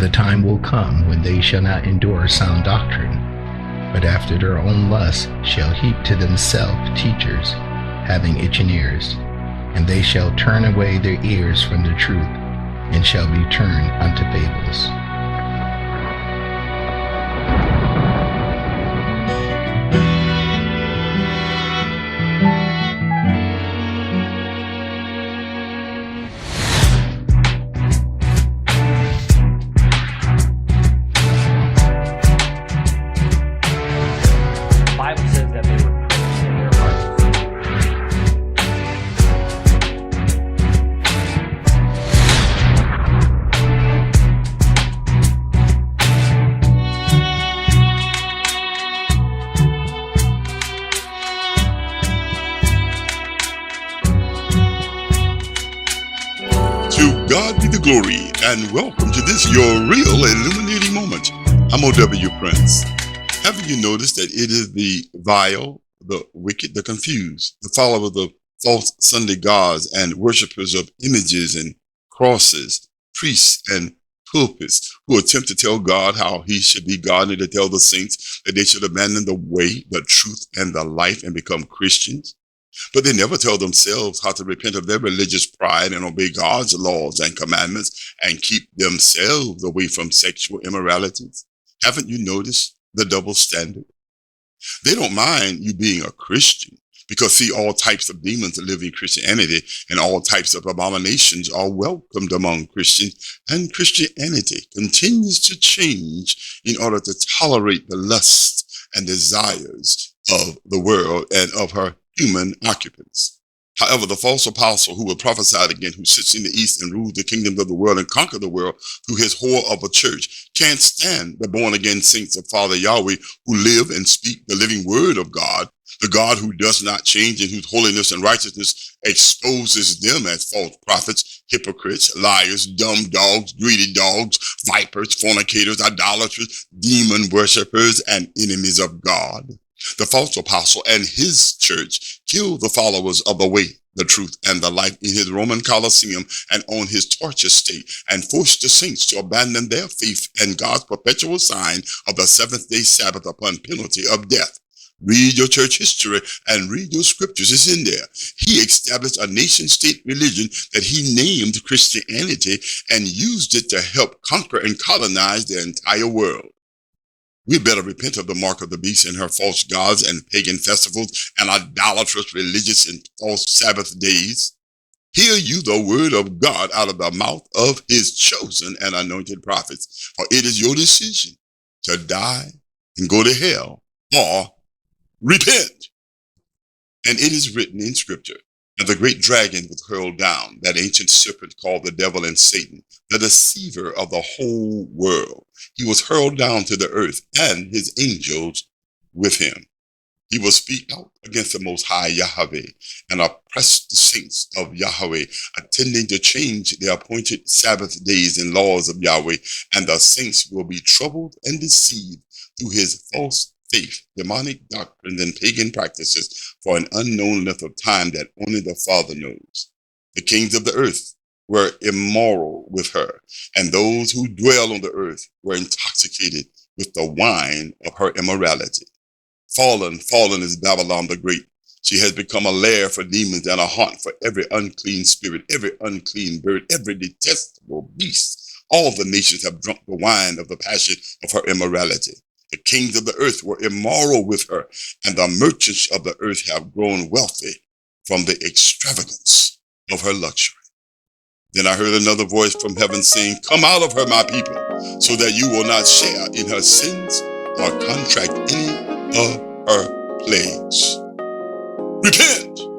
the time will come when they shall not endure sound doctrine, but after their own lusts shall heap to themselves teachers, having itching ears. And they shall turn away their ears from the truth, and shall be turned unto fables. God be the glory, and welcome to this your real illuminating moment. I'm O.W. Prince. Haven't you noticed that it is the vile, the wicked, the confused, the followers of false Sunday gods and worshippers of images and crosses, priests and pulpits who attempt to tell God how he should be God, and to tell the saints that they should abandon the way, the truth, and the life and become Christians? But they never tell themselves how to repent of their religious pride and obey God's laws and commandments and keep themselves away from sexual immoralities. Haven't you noticed the double standard? They don't mind you being a Christian because, see, all types of demons live in Christianity, and all types of abominations are welcomed among Christians, and Christianity continues to change in order to tolerate the lusts and desires of the world and of her human occupants. However, the false apostle who will prophesy again, who sits in the east and rules the kingdoms of the world and conquer the world through his whore of a church, can't stand the born-again saints of Father Yahweh who live and speak the living word of God, the God who does not change and whose holiness and righteousness exposes them as false prophets, hypocrites, liars, dumb dogs, greedy dogs, vipers, fornicators, idolaters, demon worshippers, and enemies of God. The false apostle and his church killed the followers of the way, the truth, and the life in his Roman Colosseum and on his torture state, and forced the saints to abandon their faith and God's perpetual sign of the seventh-day Sabbath upon penalty of death. Read your church history and read your scriptures. It's in there. He established a nation-state religion that he named Christianity and used it to help conquer and colonize the entire world. We better repent of the mark of the beast and her false gods and pagan festivals and idolatrous religious and false Sabbath days. Hear you the word of God out of the mouth of his chosen and anointed prophets. For it is your decision to die and go to hell or repent. And it is written in scripture, and the great dragon was hurled down, that ancient serpent called the devil and Satan, the deceiver of the whole world. He was hurled down to the earth, and his angels with him. He will speak out against the Most High Yahweh and oppress the saints of Yahweh, attending to change the appointed Sabbath days and laws of Yahweh, and the saints will be troubled and deceived through his false faith, demonic doctrines, and pagan practices for an unknown length of time that only the Father knows. The kings of the earth were immoral with her, and those who dwell on the earth were intoxicated with the wine of her immorality. Fallen is Babylon the Great. She has become a lair for demons and a haunt for every unclean spirit, every unclean bird, every detestable beast. All the nations have drunk the wine of the passion of her immorality. The kings of the earth were immoral with her, and the merchants of the earth have grown wealthy from the extravagance of her luxury. Then I heard another voice from heaven saying, "Come out of her, my people, so that you will not share in her sins or contract any of her plagues." Repent!